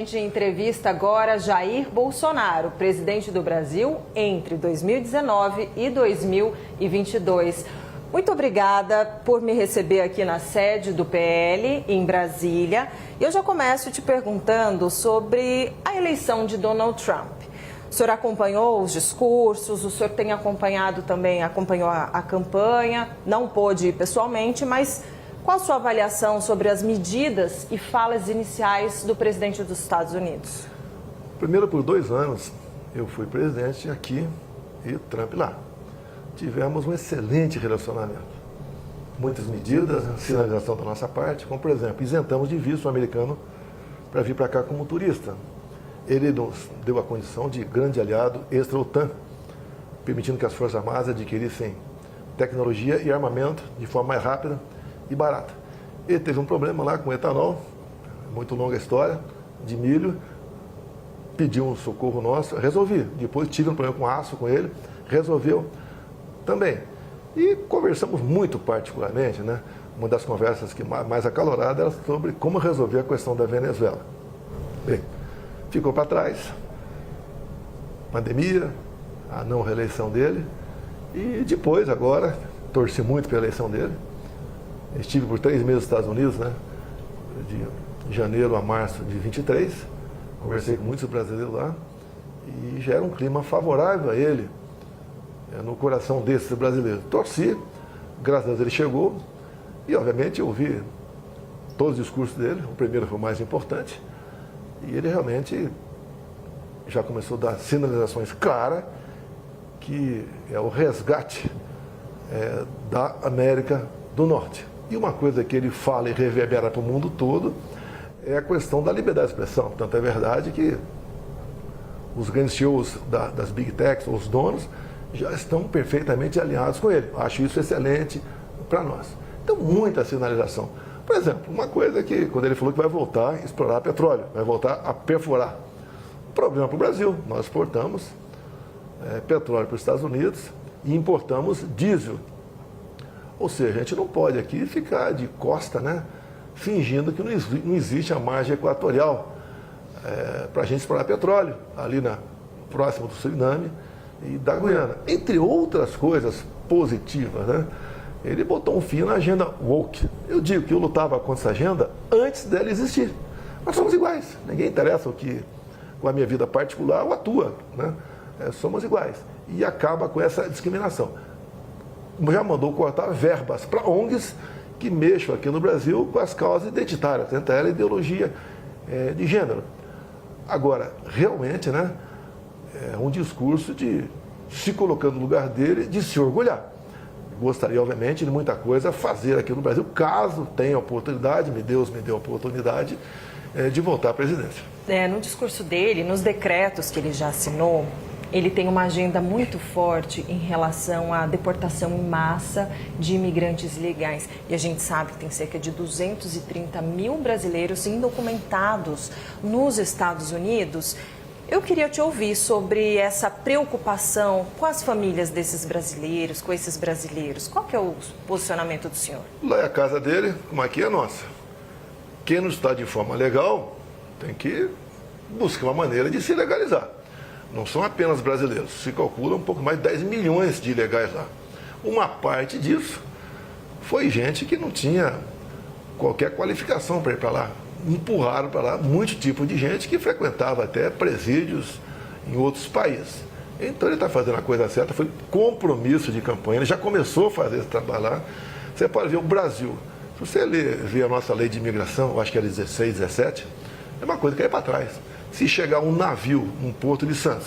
A gente entrevista agora Jair Bolsonaro, presidente do Brasil entre 2019 e 2022. Muito obrigada por me receber aqui na sede do PL, em Brasília. Eu já começo te perguntando sobre a eleição de Donald Trump. O senhor acompanhou os discursos, o senhor tem acompanhado também, acompanhou a campanha, não pôde ir pessoalmente, mas qual a sua avaliação sobre as medidas e falas iniciais do presidente dos Estados Unidos? Primeiro, por 2 anos, eu fui presidente aqui e Trump lá. Tivemos um excelente relacionamento. Muitas medidas, sinalização da nossa parte, como, por exemplo, isentamos de visto o americano para vir para cá como turista. Ele nos deu a condição de grande aliado extra-OTAN, permitindo que as Forças Armadas adquirissem tecnologia e armamento de forma mais rápida e barata. Ele teve um problema lá com etanol, muito longa história, de milho, pediu um socorro nosso, resolvi. Depois tive um problema com aço com ele, resolveu também. E conversamos muito particularmente, né? Uma das conversas que mais acalorada era sobre como resolver a questão da Venezuela. Bem, ficou para trás, pandemia, a não reeleição dele, e depois, agora, torci muito pela eleição dele. Estive por 3 meses nos Estados Unidos, né? De janeiro a março de 23. Conversei com muitos brasileiros lá e já era um clima favorável a ele, no coração desses brasileiros. Torci, graças a Deus ele chegou e, obviamente, eu ouvi todos os discursos dele. O primeiro foi o mais importante e ele realmente já começou a dar sinalizações claras que é o resgate da América do Norte. E uma coisa que ele fala e reverbera para o mundo todo é a questão da liberdade de expressão. Tanto é verdade que os grandes CEOs das Big Techs, os donos, já estão perfeitamente alinhados com ele. Acho isso excelente para nós. Então, muita sinalização. Por exemplo, uma coisa que, quando ele falou que vai voltar a explorar petróleo, vai voltar a perfurar. Um problema para o Brasil. Nós exportamos petróleo para os Estados Unidos e importamos diesel. Ou seja, a gente não pode aqui ficar de costa, né, fingindo que não existe a margem equatorial para a gente explorar petróleo, ali próximo do Suriname e da Guiana. Entre outras coisas positivas, né, ele botou um fim na agenda woke. Eu digo que eu lutava contra essa agenda antes dela existir. Nós somos iguais, ninguém interessa o que, com a minha vida particular ou a tua, né? Somos iguais. E acaba com essa discriminação. Já mandou cortar verbas para ONGs que mexam aqui no Brasil com as causas identitárias, entre ela a ideologia de gênero. Agora, realmente, né, é um discurso de se colocando no lugar dele, de se orgulhar. Gostaria, obviamente, de muita coisa fazer aqui no Brasil, caso tenha oportunidade, Deus me deu a oportunidade de voltar à presidência. No discurso dele, nos decretos que ele já assinou, ele tem uma agenda muito forte em relação à deportação em massa de imigrantes ilegais. E a gente sabe que tem cerca de 230 mil brasileiros indocumentados nos Estados Unidos. Eu queria te ouvir sobre essa preocupação com as famílias desses brasileiros, com esses brasileiros. Qual que é o posicionamento do senhor? Lá é a casa dele, como aqui é a nossa. Quem não está de forma legal tem que buscar uma maneira de se legalizar. Não são apenas brasileiros, se calcula um pouco mais de 10 milhões de ilegais lá. Uma parte disso foi gente que não tinha qualquer qualificação para ir para lá. Empurraram para lá muito tipo de gente que frequentava até presídios em outros países. Então ele está fazendo a coisa certa, foi compromisso de campanha, ele já começou a fazer esse trabalho lá. Você pode ver o Brasil, se você ver a nossa lei de imigração, eu acho que é 16, 17, é uma coisa que é para trás. Se chegar um navio num porto de Santos,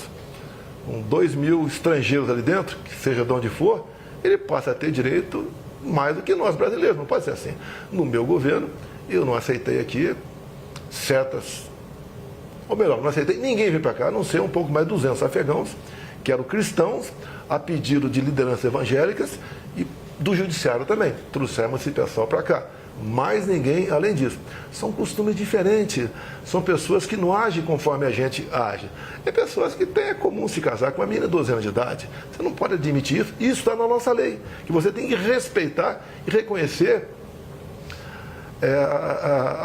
com 2 mil estrangeiros ali dentro, que seja de onde for, ele passa a ter direito mais do que nós brasileiros, não pode ser assim. No meu governo, eu não aceitei aqui ou melhor, não aceitei ninguém vir para cá, a não ser um pouco mais de 200 afegãos, que eram cristãos, a pedido de lideranças evangélicas e do judiciário também. Trouxemos esse pessoal para cá. Mais ninguém além disso. São costumes diferentes, são pessoas que não agem conforme a gente age. É pessoas que têm comum se casar com uma menina de 12 anos de idade. Você não pode admitir isso. Isso está na nossa lei, que você tem que respeitar e reconhecer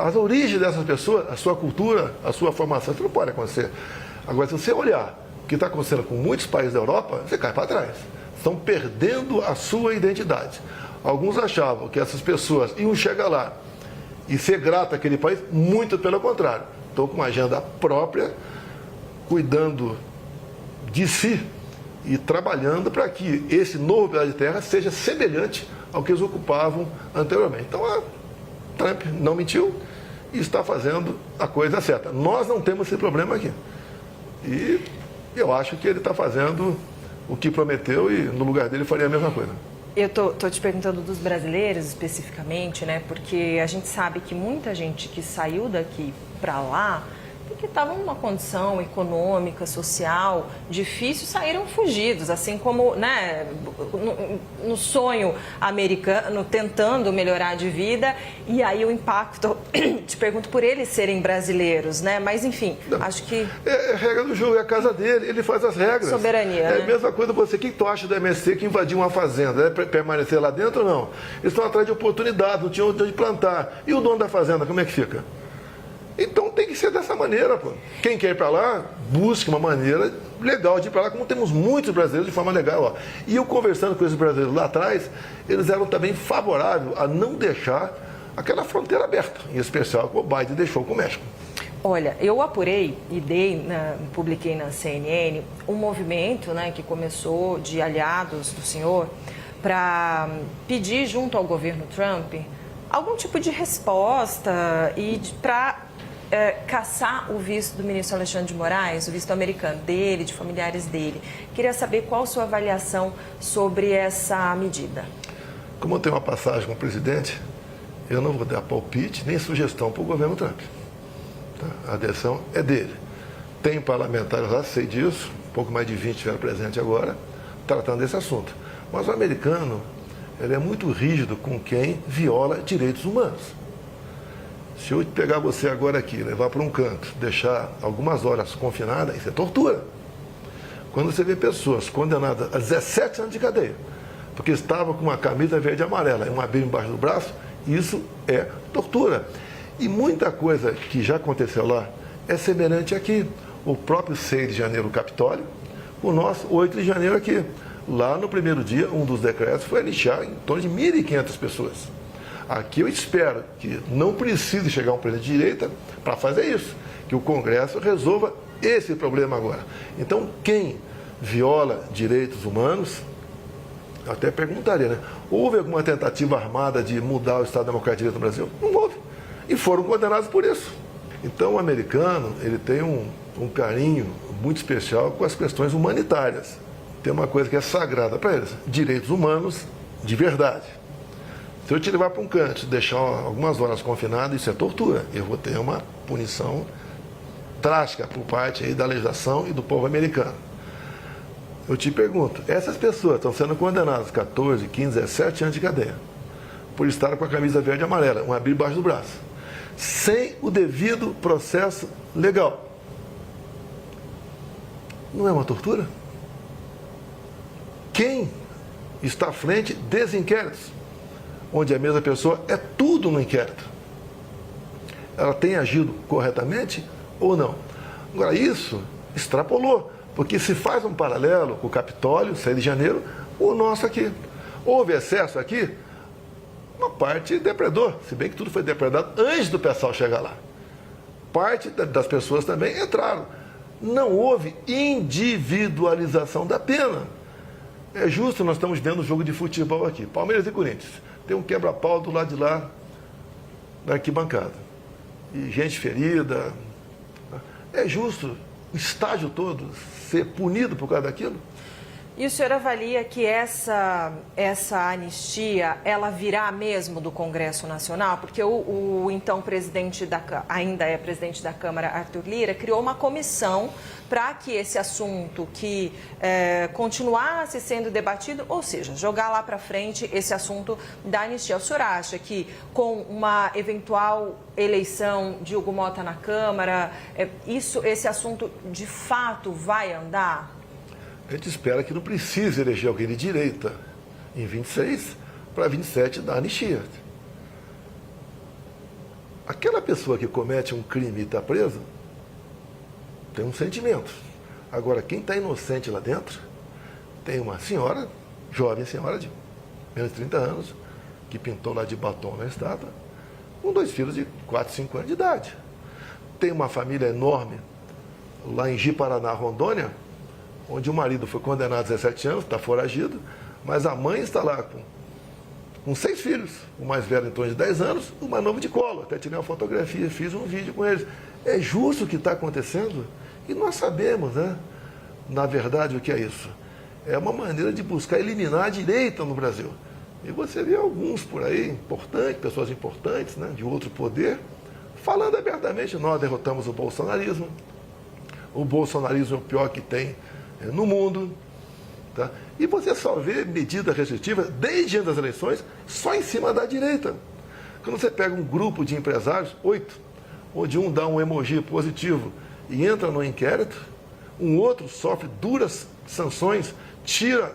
as origens dessas pessoas, a sua cultura, a sua formação, isso não pode acontecer. Agora, se você olhar o que está acontecendo com muitos países da Europa, você cai para trás. Estão perdendo a sua identidade. Alguns achavam que essas pessoas iam chegar lá e ser grato àquele país, muito pelo contrário. Estão com uma agenda própria, cuidando de si e trabalhando para que esse novo pedaço de terra seja semelhante ao que eles ocupavam anteriormente. Então, a Trump não mentiu e está fazendo a coisa certa. Nós não temos esse problema aqui. E eu acho que ele está fazendo o que prometeu e no lugar dele faria a mesma coisa. Eu tô te perguntando dos brasileiros especificamente, né? Porque a gente sabe que muita gente que saiu daqui para lá, porque estava numa condição econômica, social difícil, saíram fugidos, assim como, né, no sonho americano, tentando melhorar de vida, e aí o impacto, te pergunto por eles serem brasileiros, né, mas enfim, não, acho que... É regra do jogo, é a casa dele, ele faz as regras. Soberania, É né? a mesma coisa você, o que tu acha do MST que invadiu uma fazenda? É permanecer lá dentro ou não? Eles estão atrás de oportunidade, não tinham onde plantar. E o dono da fazenda, como é que fica? Então tem que ser dessa maneira, pô. Quem quer ir para lá, busque uma maneira legal de ir para lá, como temos muitos brasileiros de forma legal. Ó. E eu conversando com esses brasileiros lá atrás, eles eram também favoráveis a não deixar aquela fronteira aberta, em especial que o Biden deixou com o México. Olha, eu apurei e publiquei na CNN um movimento, né, que começou de aliados do senhor para pedir junto ao governo Trump algum tipo de resposta e para caçar o visto do ministro Alexandre de Moraes, o visto americano dele, de familiares dele. Queria saber qual a sua avaliação sobre essa medida. Como eu tenho uma passagem com o presidente, eu não vou dar palpite nem sugestão para o governo Trump. Tá? A decisão é dele. Tem parlamentares lá, sei disso, um pouco mais de 20 estiveram presentes agora, tratando desse assunto. Mas o americano, ele é muito rígido com quem viola direitos humanos. Se eu pegar você agora aqui, levar para um canto, deixar algumas horas confinada, isso é tortura. Quando você vê pessoas condenadas a 17 anos de cadeia, porque estavam com uma camisa verde e amarela e uma Bíblia embaixo do braço, isso é tortura. E muita coisa que já aconteceu lá é semelhante aqui. O próprio 6 de janeiro, o Capitólio, o nosso 8 de janeiro aqui. Lá no primeiro dia, um dos decretos foi anistiar em torno de 1.500 pessoas. Aqui eu espero que não precise chegar um presidente de direita para fazer isso, que o Congresso resolva esse problema agora. Então, quem viola direitos humanos, eu até perguntaria, né? Houve alguma tentativa armada de mudar o Estado Democrático de Direito no Brasil? Não houve. E foram condenados por isso. Então, o americano, ele tem um carinho muito especial com as questões humanitárias. Tem uma coisa que é sagrada para eles, direitos humanos de verdade. Se eu te levar para um canto, deixar algumas horas confinado, isso é tortura. Eu vou ter uma punição drástica por parte aí da legislação e do povo americano. Eu te pergunto, essas pessoas estão sendo condenadas 14, 15, 17 anos de cadeia por estar com a camisa verde e amarela, uma Bíblia embaixo do braço, sem o devido processo legal. Não é uma tortura? Quem está à frente desses inquéritos, onde a mesma pessoa é tudo no inquérito? Ela tem agido corretamente ou não? Agora, isso extrapolou, porque se faz um paralelo com o Capitólio, 6 de janeiro, o nosso aqui. Houve excesso aqui? Uma parte depredou, se bem que tudo foi depredado antes do pessoal chegar lá. Parte das pessoas também entraram. Não houve individualização da pena. É justo, nós estamos vendo o jogo de futebol aqui, Palmeiras e Corinthians. Tem um quebra-pau do lado de lá, da arquibancada. E gente ferida. É justo o estádio todo ser punido por causa daquilo? E o senhor avalia que essa anistia, ela virá mesmo do Congresso Nacional? Porque o então presidente, ainda é presidente da Câmara, Arthur Lira, criou uma comissão para que esse assunto que continuasse sendo debatido, ou seja, jogar lá para frente esse assunto da anistia. O senhor acha que com uma eventual eleição de Hugo Mota na Câmara, esse assunto de fato vai andar? A gente espera que não precise eleger alguém de direita em 26 para 27 da anistia. aquela pessoa que comete um crime e está presa, tem um sentimento. Agora, quem está inocente lá dentro, tem uma senhora, jovem senhora de menos de 30 anos, que pintou lá de batom na estátua, com 2 filhos de 4, 5 anos de idade. Tem uma família enorme lá em Ji-Paraná, Rondônia, onde o marido foi condenado a 17 anos, está foragido, mas a mãe está lá com 6 filhos, o mais velho em torno de 10 anos, o mais novo de colo. Até tirei uma fotografia, fiz um vídeo com eles. É justo o que está acontecendo? E nós sabemos, né? Na verdade, o que é isso? É uma maneira de buscar eliminar a direita no Brasil. E você vê alguns por aí, importantes, pessoas importantes, né, de outro poder, falando abertamente, nós derrotamos o bolsonarismo. O bolsonarismo é o pior que tem no mundo. Tá? E você só vê medidas restritivas, desde antes das eleições, só em cima da direita. Quando você pega um grupo de empresários, 8, onde um dá um emoji positivo e entra no inquérito, um outro sofre duras sanções, tira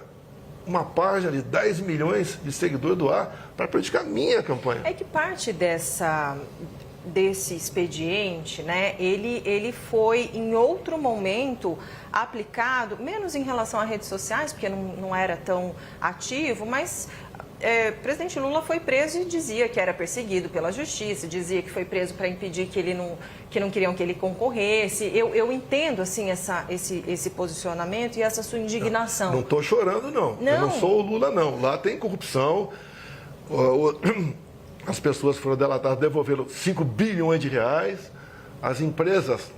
uma página de 10 milhões de seguidores do ar para praticar minha campanha. É que parte desse expediente, né, ele foi em outro momento aplicado, menos em relação a redes sociais, porque não era tão ativo, mas o presidente Lula foi preso e dizia que era perseguido pela justiça, dizia que foi preso para impedir que não queriam que ele concorresse. Eu entendo assim esse posicionamento e essa sua indignação. Não estou chorando, não. Eu não sou o Lula, não. Lá tem corrupção. As pessoas foram delatadas, devolveram 5 bilhões de reais. As empresas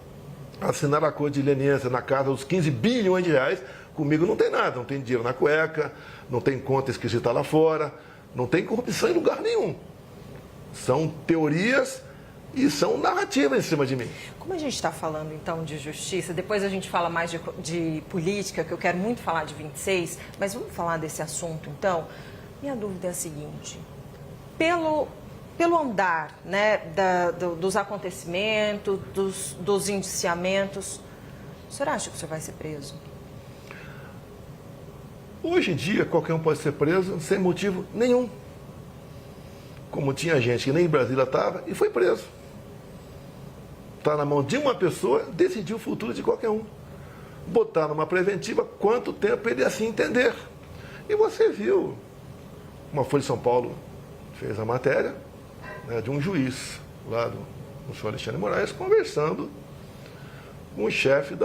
assinaram a acordo de leniência na casa dos 15 bilhões de reais. Comigo não tem nada, não tem dinheiro na cueca, não tem conta esquisita lá fora, não tem corrupção em lugar nenhum. São teorias e são narrativas em cima de mim. Como a gente está falando, então, de justiça, depois a gente fala mais de política, que eu quero muito falar de 26, mas vamos falar desse assunto, então. Minha dúvida é a seguinte: pelo andar, né, dos acontecimentos, dos indiciamentos, o senhor acha que o senhor vai ser preso? Hoje em dia, qualquer um pode ser preso sem motivo nenhum. Como tinha gente que nem em Brasília estava e foi preso. Está na mão de uma pessoa decidir o futuro de qualquer um. Botar numa preventiva quanto tempo ele assim entender. E você viu, uma Folha de São Paulo fez a matéria, né, de um juiz lá do senhor Alexandre Moraes conversando com o chefe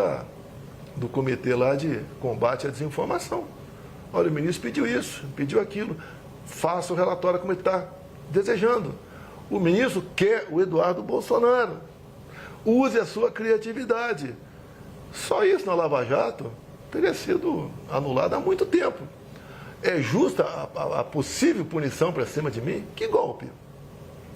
do comitê lá de combate à desinformação. Olha, o ministro pediu isso, pediu aquilo, faça o relatório como ele está desejando. O ministro quer o Eduardo Bolsonaro. Use a sua criatividade. Só isso na Lava Jato teria sido anulado há muito tempo. É justa a possível punição para cima de mim? Que golpe!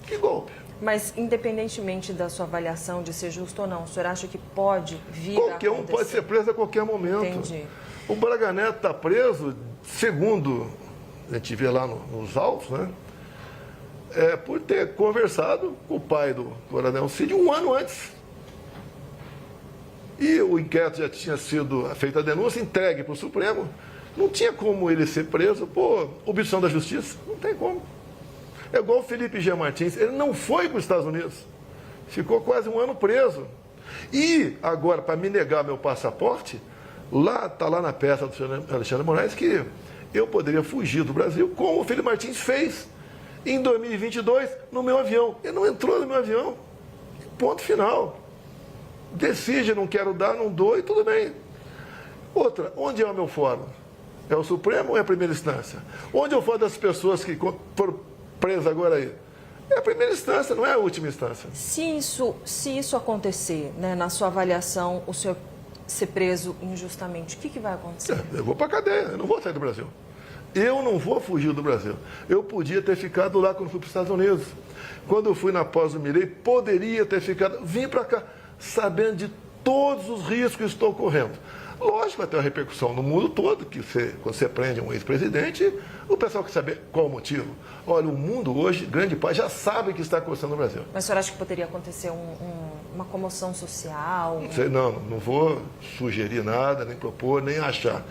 Que golpe! Mas, independentemente da sua avaliação de ser justo ou não, o senhor acha que pode vir Qualquer um pode ser preso a qualquer momento. Entendi. O Braga Neto está preso, segundo a gente vê lá nos autos, né? Por ter conversado com o pai do Coronel Cid 1 ano antes. E o inquérito já tinha sido feita a denúncia, entregue para o Supremo. Não tinha como ele ser preso por obstrução da justiça. Não tem como. É igual o Felipe G. Martins. Ele não foi para os Estados Unidos. Ficou quase 1 ano preso. E agora, para me negar meu passaporte, está lá na peça do senhor Alexandre Moraes que eu poderia fugir do Brasil, como o Felipe Martins fez em 2022 no meu avião. Ele não entrou no meu avião. Ponto final. Decide, não quero dar, não dou e tudo bem. Outra, onde é o meu fórum? É o Supremo ou é a primeira instância? Onde é o fórum das pessoas que foram presas agora aí? É a primeira instância, não é a última instância. Se isso acontecer, né, na sua avaliação, o senhor ser preso injustamente, o que vai acontecer? Eu vou para a cadeia, eu não vou sair do Brasil. Eu não vou fugir do Brasil. Eu podia ter ficado lá quando fui para os Estados Unidos. Quando eu fui na pós do Milei, poderia ter ficado. Vim para cá, sabendo de todos os riscos que estão ocorrendo. Lógico, vai ter uma repercussão no mundo todo, que quando você prende um ex-presidente, o pessoal quer saber qual o motivo. Olha, o mundo hoje, grande parte, já sabe o que está acontecendo no Brasil. Mas o senhor acha que poderia acontecer uma comoção social? Não vou sugerir nada, nem propor, nem achar.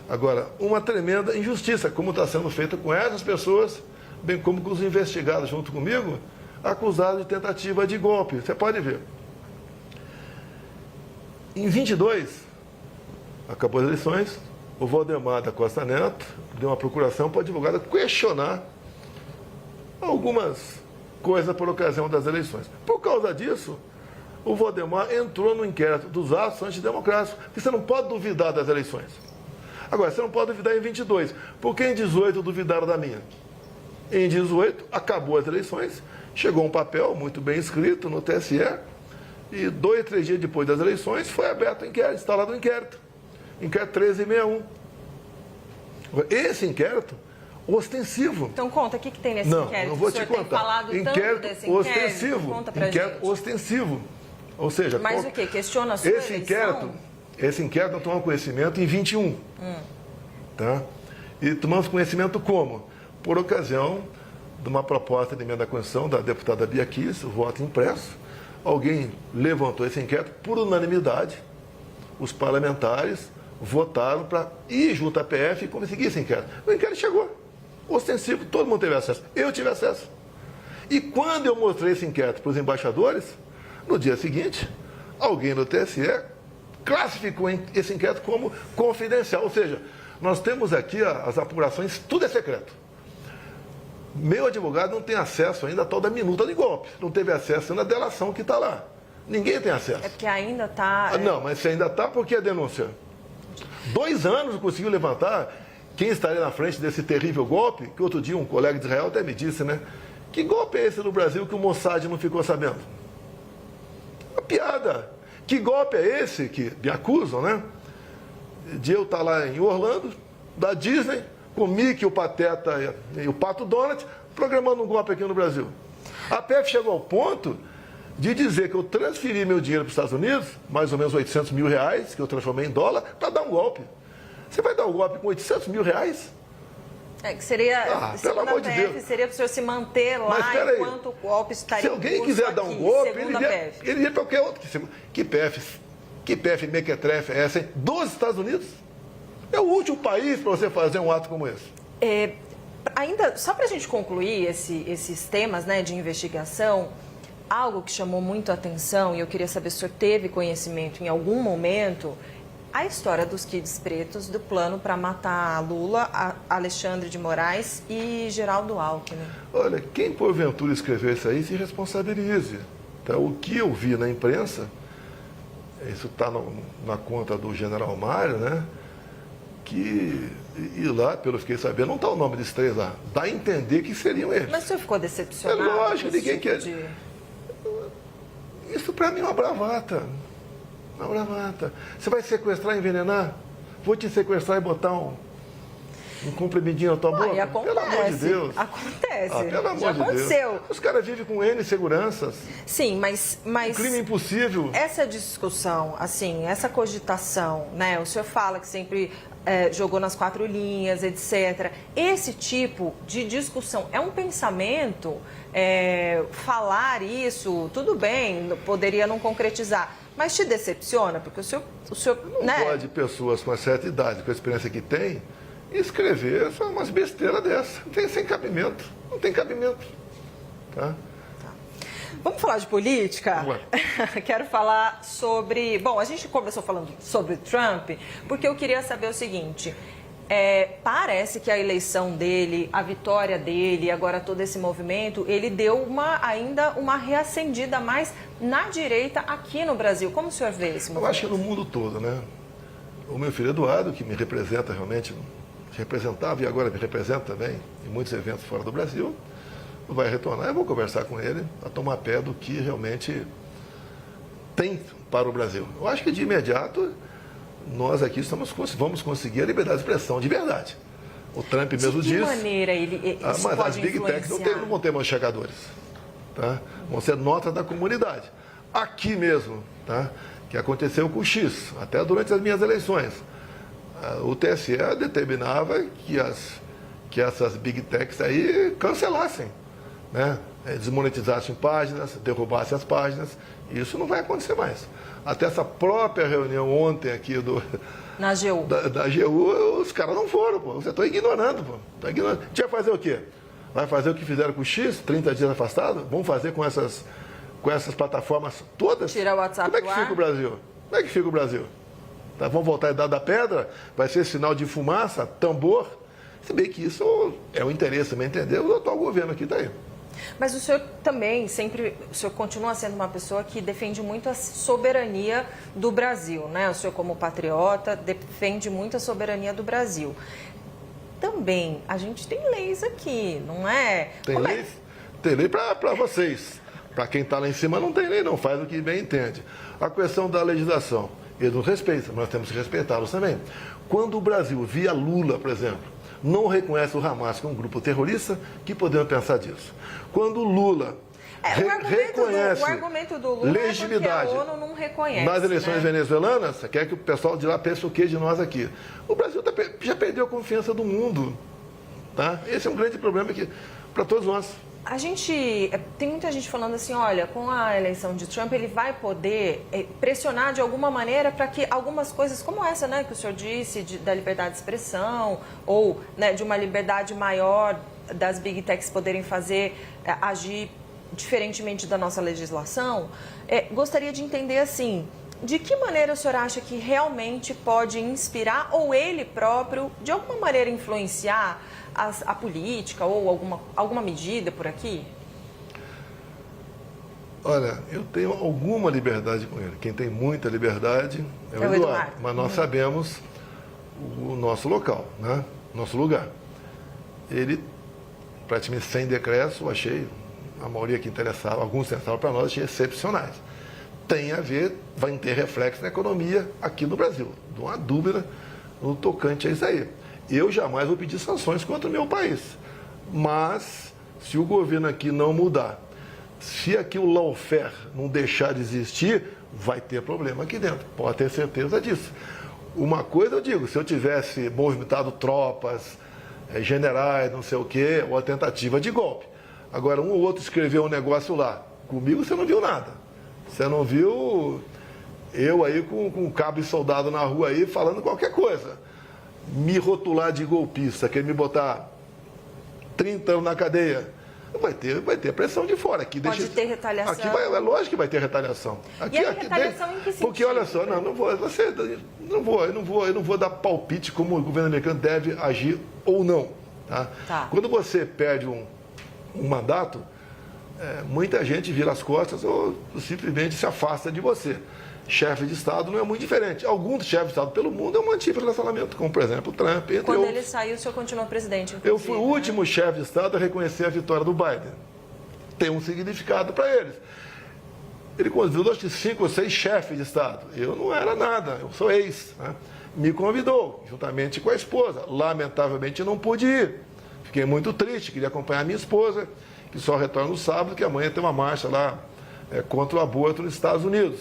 Agora, uma tremenda injustiça, como está sendo feita com essas pessoas, bem como com os investigados junto comigo, acusado de tentativa de golpe. Você pode ver. Em 22, acabou as eleições, o Valdemar da Costa Neto deu uma procuração para o advogado questionar algumas coisas por ocasião das eleições. Por causa disso, o Valdemar entrou no inquérito dos atos antidemocráticos, porque você não pode duvidar das eleições. Agora, você não pode duvidar em 22, porque em 18 duvidaram da minha. Em 18, acabou as eleições, chegou um papel muito bem escrito no TSE, e 2, 3 dias depois das eleições foi aberto o inquérito, instalado o inquérito 1361. Esse inquérito ostensivo. Então conta, o que tem nesse inquérito? Não vou te contar. Tem falado inquérito tanto desse ostensivo. Conta pra inquérito gente. ostensivo. Ou seja, mas o quê? Questiona a sua eleição? Esse inquérito nós tomamos conhecimento em 21. Tá? E tomamos conhecimento como? Por ocasião de uma proposta de emenda à Constituição da deputada Bia Kiss, voto impresso. Alguém levantou esse inquérito por unanimidade. Os parlamentares votaram para ir junto à PF e conseguir esse inquérito. O inquérito chegou. Ostensivo, todo mundo teve acesso. Eu tive acesso. E quando eu mostrei esse inquérito para os embaixadores, no dia seguinte, alguém do TSE classificou esse inquérito como confidencial. Ou seja, nós temos aqui as apurações, tudo é secreto. Meu advogado não tem acesso ainda a tal da minuta de golpe. Não teve acesso ainda à delação que está lá. Ninguém tem acesso. É porque ainda está... Não, mas se ainda está, por que a denúncia? 2 anos conseguiu levantar quem estaria na frente desse terrível golpe, que outro dia um colega de Israel até me disse, né? Que golpe é esse no Brasil que o Mossad não ficou sabendo? Uma piada. Que golpe é esse que me acusam, né? De eu estar lá em Orlando, da Disney, com o Mickey, o Pateta e o Pato Donald, programando um golpe aqui no Brasil. A PF chegou ao ponto de dizer que eu transferi meu dinheiro para os Estados Unidos, mais ou menos 800 mil reais, que eu transformei em dólar, para dar um golpe. Você vai dar um golpe com 800 mil reais? É que seria, pelo amor de Deus, seria para o senhor se manter lá enquanto o golpe estaria se alguém quiser dar um golpe, ele iria para qualquer outro. Que PF mequetrefe é essa, hein? Dos Estados Unidos? É o último país para você fazer um ato como esse. Ainda, só para a gente concluir esses temas, né, de investigação, algo que chamou muito a atenção, e eu queria saber se o senhor teve conhecimento em algum momento, a história dos kids pretos, do plano para matar Lula, Alexandre de Moraes e Geraldo Alckmin. Olha, quem porventura escreveu isso aí se responsabilize. Então, o que eu vi na imprensa, isso está na conta do general Mário, né? Que, e lá, pelo que fiquei sabendo, não está o nome desses 3 lá. Dá a entender que seriam eles. Mas o senhor ficou decepcionado? É lógico, ninguém quer. Isso para mim é uma bravata. Uma bravata. Você vai sequestrar e envenenar? Vou te sequestrar e botar um comprimidinho na tua boca? E acontece, pelo amor de Deus. Acontece. Pelo amor já de aconteceu. Deus. Os caras vivem com N seguranças. Sim, mas Um crime impossível. Essa discussão, assim, essa cogitação, né? O senhor fala que sempre jogou nas 4 linhas, etc. Esse tipo de discussão é um pensamento? Falar isso, tudo bem, poderia não concretizar, mas te decepciona? Porque o senhor não pode pessoas com uma certa idade, com a experiência que tem, escrever só umas besteiras dessas. Não tem sem cabimento. Não tem cabimento. Tá? Vamos falar de política? Vamos lá. Quero falar sobre... Bom, a gente começou falando sobre Trump, porque eu queria saber o seguinte. Parece que a eleição dele, a vitória dele, agora todo esse movimento, ele deu ainda uma reacendida mais na direita aqui no Brasil. Como o senhor vê esse movimento? Eu acho que no mundo todo, né? O meu filho Eduardo, que me representa realmente, representava e agora me representa também em muitos eventos fora do Brasil, vai retornar. Eu vou conversar com ele a tomar pé do que realmente tem para o Brasil. Eu acho que de imediato nós aqui vamos conseguir a liberdade de expressão de verdade. O Trump mesmo diz... De que maneira isso mas pode as Big Techs não vão ter mais chegadores. Tá? Vão ser notas da comunidade. Aqui mesmo, tá? Que aconteceu com o X, até durante as minhas eleições. O TSE determinava que essas Big Techs aí cancelassem, né? Desmonetizassem páginas, derrubassem as páginas. Isso não vai acontecer mais. Até essa própria reunião ontem aqui na AGU. Da AGU, os caras não foram, pô. Você está ignorando, pô. Tá ignorando. Tinha que fazer o quê? Vai fazer o que fizeram com o X, 30 dias afastado? Vão fazer com essas plataformas todas? Tira o WhatsApp Como é que fica o Brasil? Como é que fica o Brasil? Tá, vão voltar a idade da pedra? Vai ser sinal de fumaça, tambor? Se bem que isso é o interesse, também entendeu? O atual governo aqui está aí. Mas o senhor também o senhor continua sendo uma pessoa que defende muito a soberania do Brasil, né? O senhor como patriota defende muito a soberania do Brasil. Também, a gente tem leis aqui, não é? Tem lei para vocês. Para quem está lá em cima não tem lei, não. Faz o que bem entende. A questão da legislação, eles nos respeitam, mas nós temos que respeitá-los também. Quando o Brasil, via Lula, por exemplo, não reconhece o Hamas como um grupo terrorista, que podemos pensar disso? Quando o Lula reconhece o argumento do Lula legitimidade é porque a ONU não reconhece, nas eleições né? venezuelanas, você quer que o pessoal de lá pense o que de nós aqui? O Brasil já perdeu a confiança do mundo. Tá? Esse é um grande problema para todos nós. Tem muita gente falando assim, olha, com a eleição de Trump, ele vai poder pressionar de alguma maneira para que algumas coisas como essa, né, que o senhor disse, da liberdade de expressão, ou, né, de uma liberdade maior das big techs poderem agir diferentemente da nossa legislação. Gostaria de entender, assim, de que maneira o senhor acha que realmente pode inspirar, ou ele próprio, de alguma maneira, influenciar a política ou alguma medida por aqui? Olha, eu tenho alguma liberdade com ele. Quem tem muita liberdade é o Eduardo. Mas nós sabemos o nosso local, né? Nosso lugar. Ele, praticamente sem decreto, eu achei, a maioria que interessava, alguns interessavam para nós, achei excepcionais. Tem a ver, vai ter reflexo na economia aqui no Brasil. Não há dúvida no tocante a isso aí. Eu jamais vou pedir sanções contra o meu país. Mas, se o governo aqui não mudar, se aqui o lawfare não deixar de existir, vai ter problema aqui dentro. Pode ter certeza disso. Uma coisa eu digo, se eu tivesse movimentado tropas, generais, não sei o quê, ou a tentativa de golpe. Agora, um ou outro escreveu um negócio lá. Comigo você não viu nada. Você não viu eu aí com cabo e soldado na rua aí falando qualquer coisa. Me rotular de golpista, querer me botar 30 anos na cadeia, vai ter pressão de fora. Aqui pode ter retaliação. Aqui é lógico que vai ter retaliação. Aqui, e a retaliação em que sentido? Porque olha só, eu não vou dar palpite como o governo americano deve agir ou não. Tá? Quando você perde um mandato, muita gente vira as costas ou simplesmente se afasta de você. Chefe de Estado não é muito diferente. Alguns chefes de Estado pelo mundo eu mantive relacionamento, como por exemplo o Trump. Quando ele saiu, o senhor continuou presidente, eu fui o último chefe de Estado a reconhecer a vitória do Biden. Tem um significado para eles. Ele convidou acho que 5 ou 6 chefes de Estado. Eu não era nada, eu sou ex. Né? Me convidou, juntamente com a esposa. Lamentavelmente não pude ir. Fiquei muito triste, queria acompanhar a minha esposa, que só retorna no sábado, que amanhã tem uma marcha lá contra o aborto nos Estados Unidos.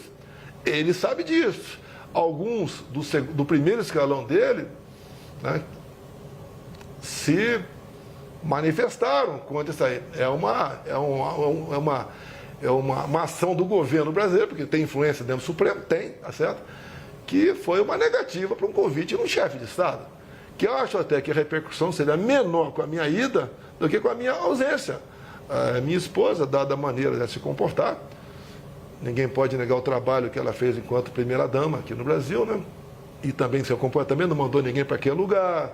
Ele sabe disso. Alguns do primeiro escalão dele, né, se manifestaram contra isso aí. É uma ação do governo brasileiro, porque tem influência dentro do Supremo, tem, tá certo? Que foi uma negativa para um convite de um chefe de Estado. Que eu acho até que a repercussão seria menor com a minha ida do que com a minha ausência. A minha esposa, dada a maneira de se comportar, ninguém pode negar o trabalho que ela fez enquanto primeira-dama aqui no Brasil, né? E também seu comportamento, não mandou ninguém para aquele lugar.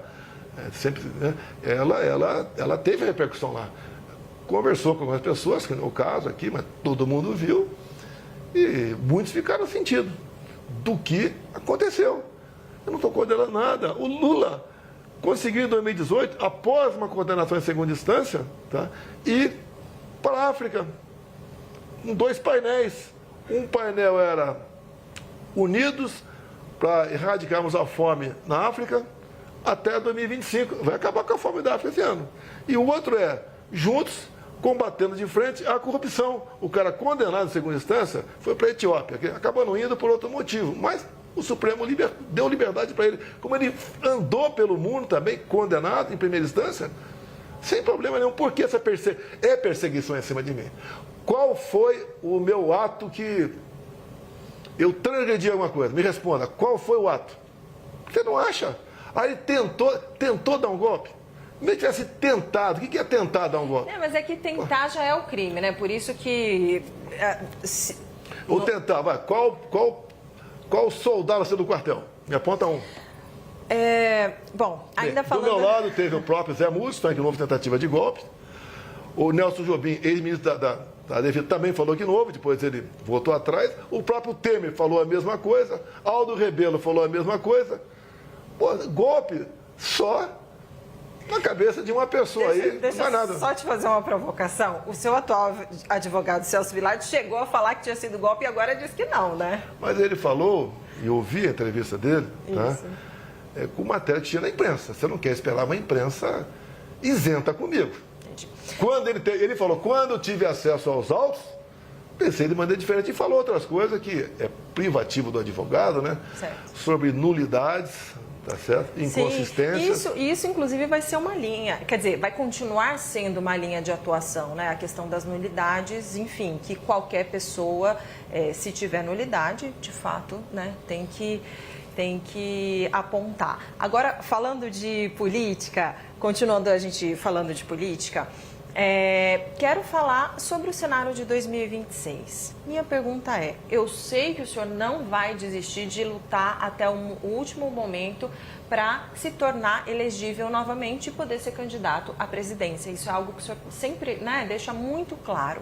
Sempre, né? Ela teve repercussão lá. Conversou com algumas pessoas, que não é o caso aqui, mas todo mundo viu. E muitos ficaram sentidos do que aconteceu. Eu não estou condenando nada. O Lula conseguiu em 2018, após uma condenação em segunda instância, tá? Ir para a África, com 2 painéis. Um painel era unidos para erradicarmos a fome na África até 2025. Vai acabar com a fome da África esse ano. E o outro é juntos, combatendo de frente a corrupção. O cara condenado em segunda instância foi para a Etiópia, que acabou não indo por outro motivo. Mas o Supremo deu liberdade para ele. Como ele andou pelo mundo também, condenado em primeira instância, sem problema nenhum. Por que essa perseguição em cima de mim? Qual foi o meu ato que eu transgredi alguma coisa? Me responda, qual foi o ato? Você não acha? Aí tentou dar um golpe? Como é que tivesse tentado? O que é tentar dar um golpe? Mas é que tentar já é o crime, né? Por isso que... Ou tentar, vai, qual soldado saiu do quartel? Me aponta um. Bom, ainda falando... Do meu lado teve o próprio Zé Múcio, que houve tentativa de golpe. O Nelson Jobim, ex-ministro da Defesa, também falou que não houve, depois ele voltou atrás. O próprio Temer falou a mesma coisa. Aldo Rebelo falou a mesma coisa. Pô, golpe só na cabeça de uma pessoa aí, não é nada. Só te fazer uma provocação. O seu atual advogado, Celso Vilade, chegou a falar que tinha sido golpe e agora diz que não, né? Mas ele falou, e eu ouvi a entrevista dele, tá? Com matéria que tinha na imprensa. Você não quer esperar uma imprensa isenta comigo. Entendi. Quando ele falou, quando eu tive acesso aos autos, pensei de maneira diferente e falou outras coisas que é privativo do advogado, né? Certo. Sobre nulidades, tá certo? Inconsistências. Sim, isso inclusive vai ser uma linha, quer dizer, vai continuar sendo uma linha de atuação, né? A questão das nulidades, enfim, que qualquer pessoa, se tiver nulidade, de fato, né, tem que apontar. Agora, falando de política, continuando a gente falando de política, quero falar sobre o cenário de 2026. Minha pergunta é, eu sei que o senhor não vai desistir de lutar até o último momento para se tornar elegível novamente e poder ser candidato à presidência. Isso é algo que o senhor sempre, né, deixa muito claro.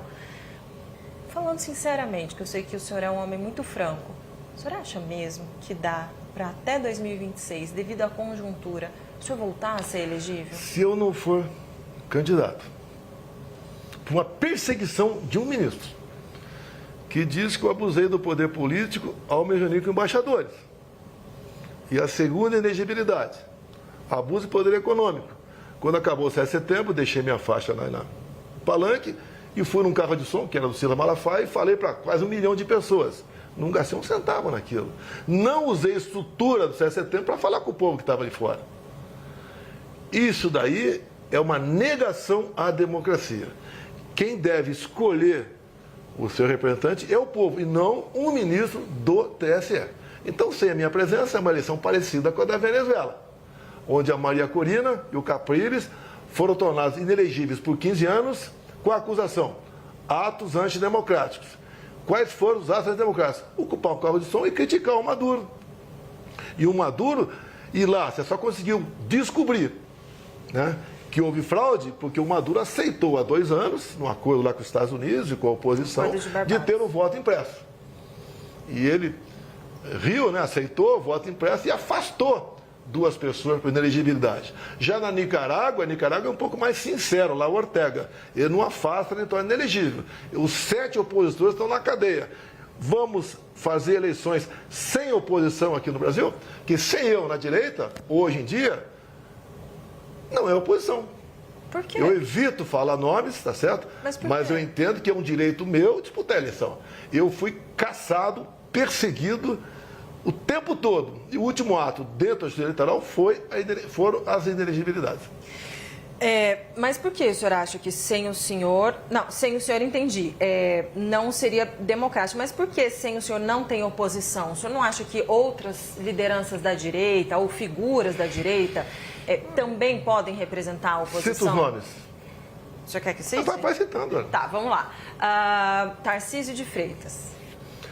Falando sinceramente, que eu sei que o senhor é um homem muito franco, o senhor acha mesmo que dá para até 2026, devido à conjuntura, o senhor voltar a ser elegível? Se eu não for candidato, por uma perseguição de um ministro, que diz que eu abusei do poder político ao me reunir com embaixadores. E a segunda, elegibilidade. Abuso de poder econômico. Quando acabou o 7 de setembro, deixei minha faixa na palanque e fui num carro de som, que era do Silas Malafaia, e falei para quase 1 milhão de pessoas. Não gastei um centavo naquilo. Não usei a estrutura do 7 de setembro para falar com o povo que estava ali fora. Isso daí é uma negação à democracia. Quem deve escolher o seu representante é o povo e não um ministro do TSE. Então, sem a minha presença, é uma eleição parecida com a da Venezuela, onde a Maria Corina e o Capriles foram tornados inelegíveis por 15 anos com a acusação: atos antidemocráticos. Quais foram os atos antidemocráticos? Ocupar o carro de som e criticar o Maduro. E o Maduro, e lá, você só conseguiu descobrir, né, que houve fraude porque o Maduro aceitou há 2 anos, num acordo lá com os Estados Unidos e com a oposição, de ter o voto impresso. E ele riu, né, aceitou o voto impresso e afastou 2 pessoas por inelegibilidade. Já na Nicarágua, é um pouco mais sincero, lá o Ortega. Ele não afasta nem torna inelegível. Os 7 opositores estão na cadeia. Vamos fazer eleições sem oposição aqui no Brasil? Que sem eu na direita, hoje em dia, não é oposição. Por quê? Eu evito falar nomes, tá certo? Mas eu entendo que é um direito meu disputar a eleição. Eu fui caçado, perseguido o tempo todo. E o último ato dentro da justiça eleitoral foram as inelegibilidades. Mas por que o senhor acha que sem o senhor... Não, sem o senhor entendi. Não seria democrático. Mas por que sem o senhor não tem oposição? O senhor não acha que outras lideranças da direita ou figuras da direita também podem representar a oposição? Cita os nomes. O senhor quer que cite? Vai citando. Tá, vamos lá. Tarcísio de Freitas.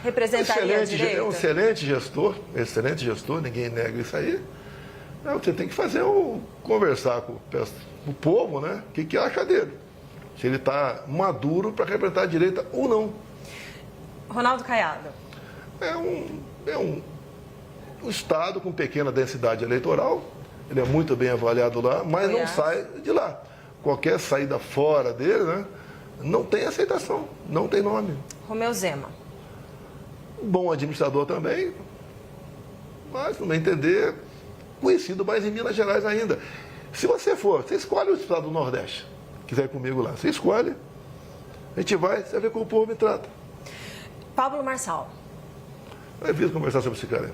Representaria a direita? É um excelente gestor, ninguém nega isso aí. Não, você tem que conversar com o povo, né? O que acha dele. Se ele está maduro para representar a direita ou não. Ronaldo Caiado. É um estado com pequena densidade eleitoral. Ele é muito bem avaliado lá, mas não sai de lá. Qualquer saída fora dele, né? Não tem aceitação, não tem nome. Romeu Zema. Bom administrador também, mas, no meu entender, conhecido mais em Minas Gerais ainda. Se você escolhe o estado do Nordeste, quiser ir comigo lá, você escolhe, a gente vai, você vai ver como o povo me trata. Pablo Marçal. Eu evito conversar sobre esse cara.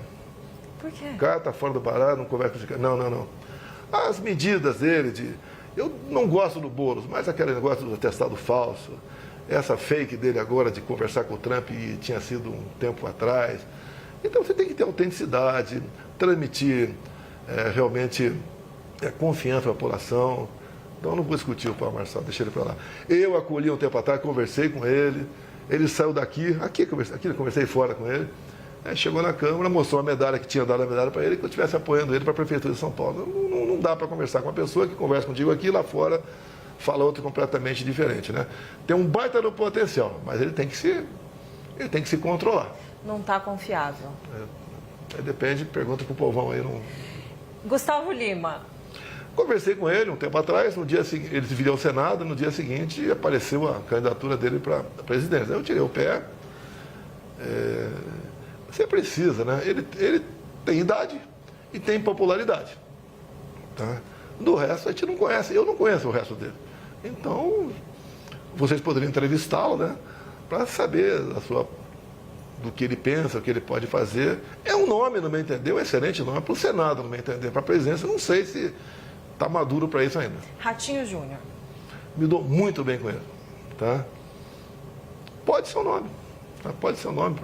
Por quê? O cara está fora do Pará, não conversa com esse cara. Não. As medidas dele, eu não gosto do Boulos, mas aquele negócio do atestado falso, essa fake dele agora de conversar com o Trump e tinha sido um tempo atrás. Então você tem que ter autenticidade, transmitir realmente confiança à população, Então eu não vou discutir o Paulo Marçal, deixa ele para lá. Eu acolhi um tempo atrás, conversei com ele, ele saiu daqui, aqui eu conversei fora com ele, chegou na Câmara, mostrou a medalha, que tinha dado a medalha para ele, que eu estivesse apoiando ele para a Prefeitura de São Paulo. Não dá para conversar com uma pessoa que conversa contigo aqui, lá fora fala outro completamente diferente, né? Tem um baita no potencial, mas ele tem que se controlar. Não está confiável. Depende, pergunta para o povão aí. Não... Gustavo Lima. Conversei com ele um tempo atrás, no dia seguinte, ele viria ao Senado, no dia seguinte apareceu a candidatura dele para a presidência. Eu tirei o pé. Você precisa, né? Ele tem idade e tem popularidade. Tá? Do resto a gente não conhece, eu não conheço o resto dele. Então, vocês poderiam entrevistá-lo, né? Para saber do que ele pensa, o que ele pode fazer. É um nome, no meu entender, um excelente nome para o Senado, no meu entender. Para a presidência, não sei se está maduro para isso ainda. Ratinho Júnior. Me dou muito bem com ele. Tá? Pode ser um nome. Tá? Pode ser um nome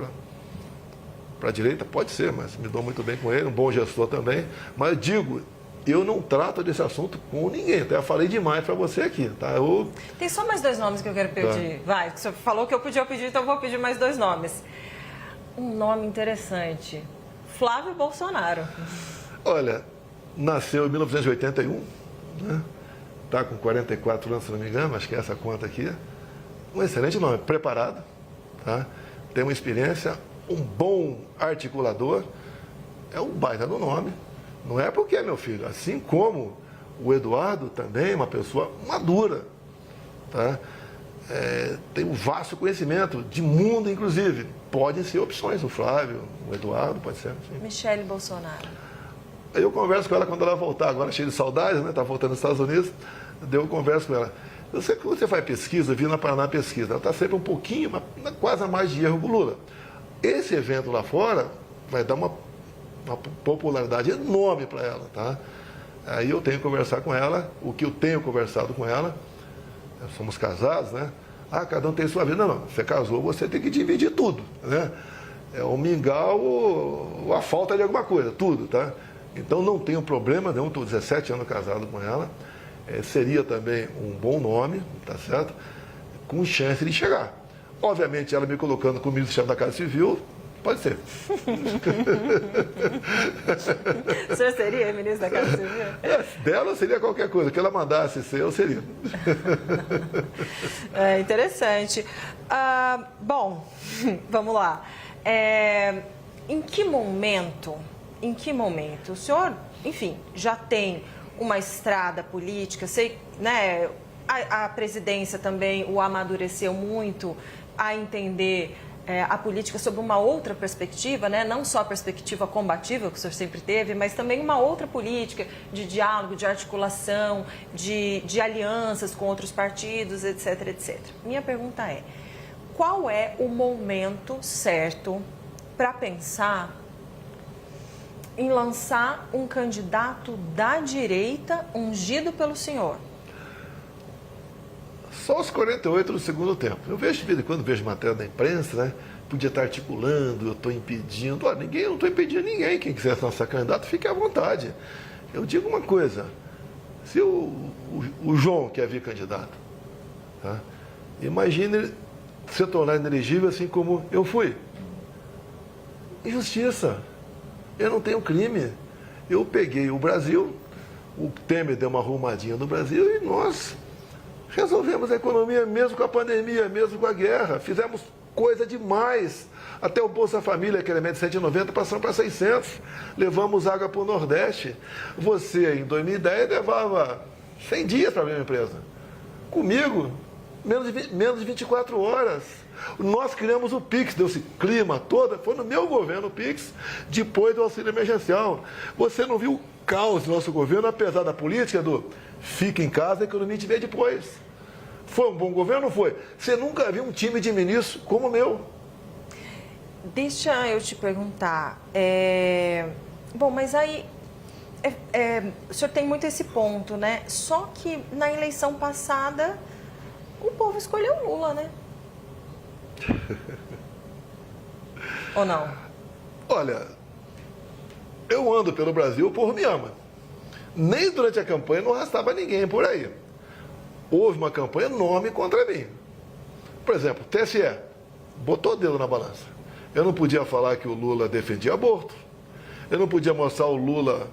para a direita, pode ser, mas me dou muito bem com ele, um bom gestor também. Mas eu digo, eu não trato desse assunto com ninguém. Até eu falei demais para você aqui. Tá? Tem só mais 2 nomes que eu quero pedir. Tá. Vai, você falou que eu podia pedir, então eu vou pedir mais 2 nomes. Um nome interessante. Flávio Bolsonaro. Olha, nasceu em 1981, né? Está com 44 anos, se não me engano, acho que é essa conta aqui. Um excelente nome, preparado, tá? Tem uma experiência, um bom articulador, é um baita do nome. Não é porque é meu filho, assim como o Eduardo também é uma pessoa madura, tá? Tem um vasto conhecimento de mundo, inclusive. Podem ser opções, o Flávio, o Eduardo, pode ser. Sim. Michele Bolsonaro. Eu converso com ela quando ela voltar, agora cheia de saudades, né? Está voltando nos Estados Unidos. Eu converso com ela. Eu sei que quando você faz pesquisa, eu vi na Paraná pesquisa, ela está sempre um pouquinho, quase a margem de erro com o Lula. Esse evento lá fora vai dar uma popularidade enorme para ela, tá? Aí eu tenho que conversar com ela, o que eu tenho conversado com ela, somos casados, né? Cada um tem sua vida. Não, você casou, você tem que dividir tudo, né? É o mingau ou a falta de alguma coisa, tudo, tá? Então não tenho problema nenhum, estou 17 anos casado com ela. Seria também um bom nome, tá certo? Com chance de chegar. Obviamente, ela me colocando como ministro-chefe da Casa Civil, pode ser. O senhor seria ministro da Casa Civil? Dela seria qualquer coisa, que ela mandasse ser, eu seria. Interessante. Bom, vamos lá. Em que momento o senhor, enfim, já tem uma estrada política, sei, né, a presidência também o amadureceu muito a entender a política sob uma outra perspectiva, né? Não só a perspectiva combativa que o senhor sempre teve, mas também uma outra política de diálogo, de articulação, de alianças com outros partidos, etc, etc. Minha pergunta é, qual é o momento certo para pensar em lançar um candidato da direita ungido pelo senhor? Só os 48 do segundo tempo. Eu vejo de vez em quando, vejo matéria da imprensa, né? Podia estar articulando, eu estou impedindo. Eu não estou impedindo ninguém. Quem quiser lançar candidato, fique à vontade. Eu digo uma coisa, se o João quer vir candidato, tá? Imagine se tornar inelegível assim como eu fui. Injustiça. Eu não tenho crime. Eu peguei o Brasil, o Temer deu uma arrumadinha no Brasil e nós resolvemos a economia mesmo com a pandemia, mesmo com a guerra. Fizemos coisa demais. Até o Bolsa Família, que era de 190, passamos para 600. Levamos água para o Nordeste. Você, em 2010, levava 100 dias para abrir uma empresa. Comigo, menos de 24 horas. Nós criamos o PIX, deu-se clima toda, foi no meu governo o PIX, depois do auxílio emergencial. Você não viu o caos do nosso governo, apesar da política do fica em casa, a economia te vê depois. Foi um bom governo? Foi. Você nunca viu um time de ministros como o meu. Deixa eu te perguntar. Bom, mas aí o senhor tem muito esse ponto, né? Só que na eleição passada o povo escolheu o Lula, né? Ou não? Olha, eu ando pelo Brasil, o povo me ama. Nem durante a campanha não arrastava ninguém por aí. houve uma campanha enorme contra mim. Por exemplo, o TSE botou o dedo na balança. Eu não podia falar que o Lula defendia aborto. Eu não podia mostrar o Lula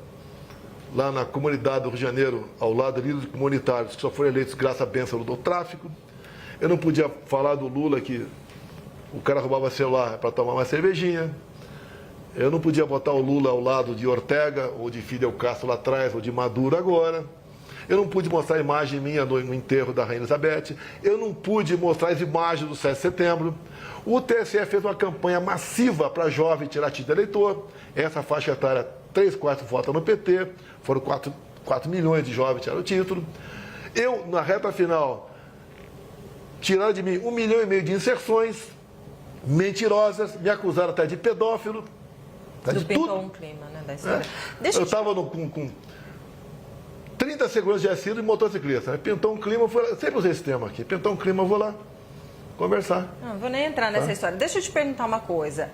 lá na comunidade do Rio de Janeiro, ao lado de líderes comunitários que só foram eleitos graças à bênção do tráfico. Eu não podia falar do Lula que o cara roubava celular para tomar uma cervejinha. Eu não podia botar o Lula ao lado de Ortega, ou de Fidel Castro lá atrás, ou de Maduro agora. Eu não pude mostrar a imagem minha no enterro da Rainha Elizabeth. Eu não pude mostrar as imagens do 7 de setembro. O TSE fez uma campanha massiva para jovem tirar título de eleitor. Essa faixa etária, 3/4 votam no PT. Foram 4 milhões de jovens que tiraram o título. Eu, na reta final, tiraram de mim 1,5 milhão de inserções mentirosas, me acusaram até de pedófilo. Do pintou um clima, né, da história. Eu estava com 30 seguranças de assilo e motociclista. Pintou um clima, sempre usei esse tema aqui. Pintou um clima, eu vou lá conversar. Não vou nem entrar nessa história. Deixa eu te perguntar uma coisa.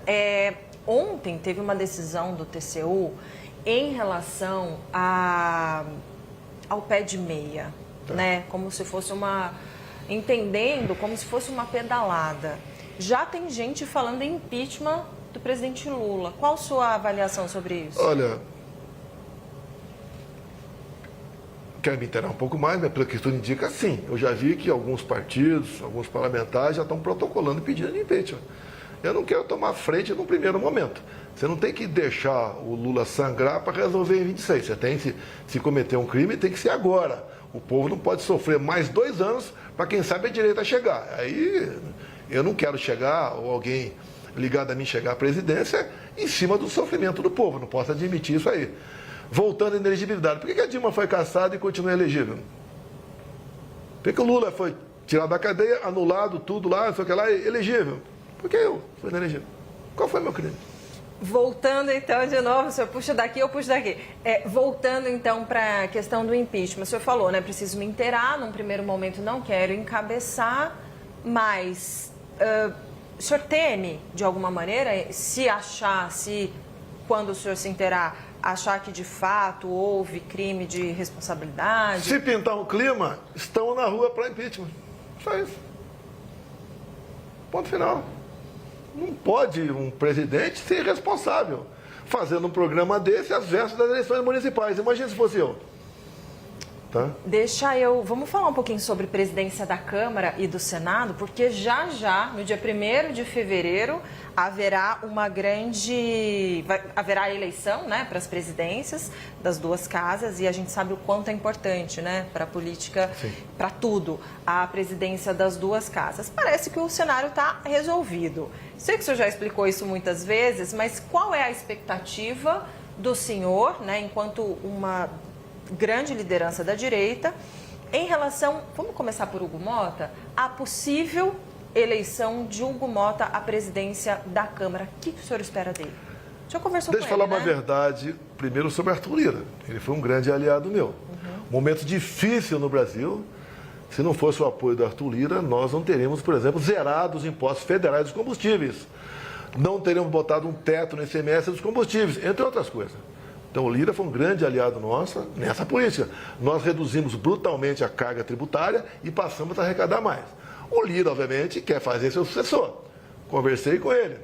Ontem teve uma decisão do TCU em relação ao pé de meia, né? Como se fosse entendendo como se fosse uma pedalada. Já tem gente falando em impeachment do presidente Lula. Qual a sua avaliação sobre isso? Olha, quero me inteirar um pouco mais, mas pelo que tudo indica, sim. Eu já vi que alguns partidos, alguns parlamentares já estão protocolando pedindo de impeachment. Eu não quero tomar frente no primeiro momento. Você não tem que deixar o Lula sangrar para resolver em 26. Você tem que, se cometer um crime, tem que ser agora. O povo não pode sofrer mais 2 anos para, quem sabe, a direita chegar. Aí eu não quero chegar, ou alguém ligado a mim chegar à presidência, em cima do sofrimento do povo. Não posso admitir isso aí. Voltando à inelegibilidade. Por que a Dilma foi cassada e continua elegível? Por que o Lula foi tirado da cadeia, anulado tudo lá, não sei o que lá, elegível? Por que eu fui inelegível? Qual foi meu crime? Voltando então, de novo, o senhor puxa daqui, eu puxo daqui. Voltando então para a questão do impeachment. O senhor falou, né? Preciso me inteirar, num primeiro momento não quero encabeçar, mas o senhor teme, de alguma maneira, quando o senhor se inteirar, achar que de fato houve crime de responsabilidade? Se pintar um clima, estão na rua para impeachment. Só isso. Ponto final. Não pode um presidente ser responsável fazendo um programa desse às vésperas das eleições municipais. Imagina se fosse eu. Tá? Vamos falar um pouquinho sobre presidência da Câmara e do Senado, porque já, no dia 1º de fevereiro, haverá haverá eleição, né, para as presidências das duas casas, e a gente sabe o quanto é importante, né, para a política, para tudo, a presidência das duas casas. Parece que o cenário está resolvido. Sei que o senhor já explicou isso muitas vezes, mas qual é a expectativa do senhor, né, enquanto uma grande liderança da direita, em relação, vamos começar por Hugo Mota, a possível eleição de Hugo Mota à presidência da Câmara? O que o senhor espera dele? O senhor conversou com ele, Deixa eu falar uma verdade, primeiro sobre Arthur Lira. Ele foi um grande aliado meu. Momento difícil no Brasil. Se não fosse o apoio do Arthur Lira, nós não teríamos, por exemplo, zerado os impostos federais dos combustíveis. Não teríamos botado um teto no ICMS dos combustíveis, entre outras coisas. Então, o Lira foi um grande aliado nosso nessa política. Nós reduzimos brutalmente a carga tributária e passamos a arrecadar mais. O Lira, obviamente, quer fazer seu sucessor. Conversei com ele.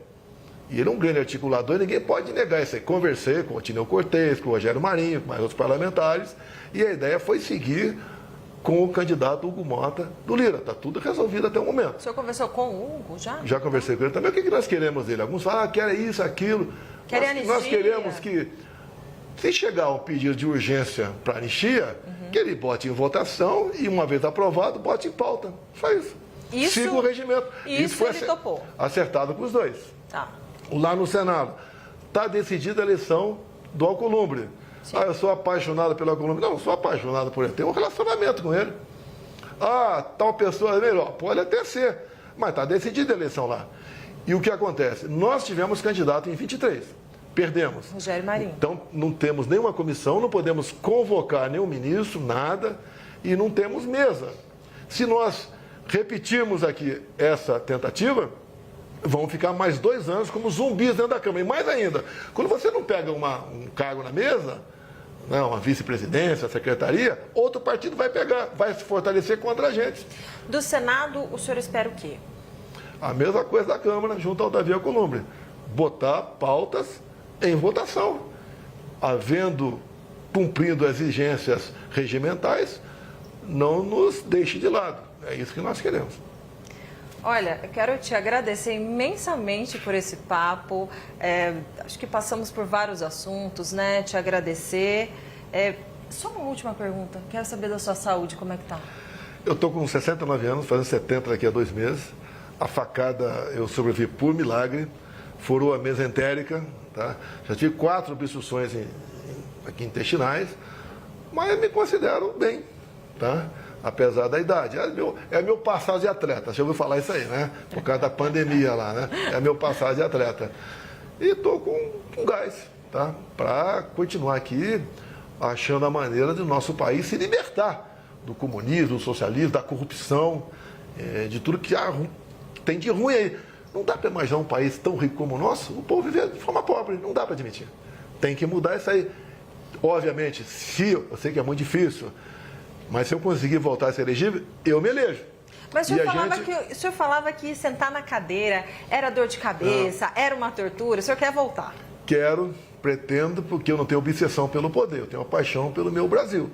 E ele é um grande articulador, ninguém pode negar isso aí. Conversei com o Tineu Cortez, com o Rogério Marinho, com mais outros parlamentares, e a ideia foi seguir com o candidato Hugo Mota do Lira. Está tudo resolvido até o momento. O senhor conversou com o Hugo já? Já conversei com ele também. O que nós queremos dele? Alguns falam, querem isso, aquilo. Querem anistia. Nós queremos que, se chegar um pedido de urgência para anistia, que ele bote em votação e, uma vez aprovado, bote em pauta. Só isso. Siga o regimento. Isso foi ele topou. Acertado com os dois. Tá. Lá no Senado, está decidida a eleição do Alcolumbre. Sim. Eu sou apaixonado pelo Alcolumbre. Não sou apaixonado por ele. Tenho um relacionamento com ele. Tal pessoa é melhor. Pode até ser. Mas está decidida a eleição lá. E o que acontece? Nós tivemos candidato em 23. Perdemos. Rogério Marinho. Então, não temos nenhuma comissão, não podemos convocar nenhum ministro, nada, e não temos mesa. Se nós repetirmos aqui essa tentativa, vão ficar mais 2 anos como zumbis dentro da Câmara. E mais ainda, quando você não pega um cargo na mesa, não, uma vice-presidência, secretaria, outro partido vai pegar, vai se fortalecer contra a gente. Do Senado, o senhor espera o quê? A mesma coisa da Câmara, junto ao Davi Alcolumbre. Botar pautas em votação. Cumprindo exigências regimentais, não nos deixe de lado. É isso que nós queremos. Olha, eu quero te agradecer imensamente por esse papo. Acho que passamos por vários assuntos, né? Te agradecer. Só uma última pergunta. Quero saber da sua saúde, como é que tá? Eu estou com 69 anos, fazendo 70 daqui a 2 meses. A facada eu sobrevivi por milagre. Furou a mesentérica, tá? Já tive 4 obstruções aqui intestinais, mas me considero bem, tá? Apesar da idade. É meu passado de atleta. Já ouviu falar isso aí, né? Por causa da pandemia lá, né? É meu passado de atleta. E estou com gás, tá? Para continuar aqui achando a maneira do nosso país se libertar do comunismo, do socialismo, da corrupção, de tudo que tem de ruim aí. Não dá para imaginar um país tão rico como o nosso, o povo viver de forma pobre. Não dá para admitir. Tem que mudar isso aí. Obviamente, eu sei que é muito difícil, mas se eu conseguir voltar a ser elegível, eu me elejo. Mas o senhor falava que sentar na cadeira era dor de cabeça, era uma tortura. O senhor quer voltar? Pretendo, porque eu não tenho obsessão pelo poder, eu tenho uma paixão pelo meu Brasil.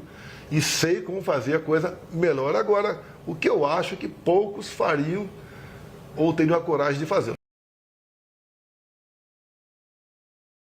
E sei como fazer a coisa melhor agora, o que eu acho que poucos fariam ou teriam a coragem de fazer.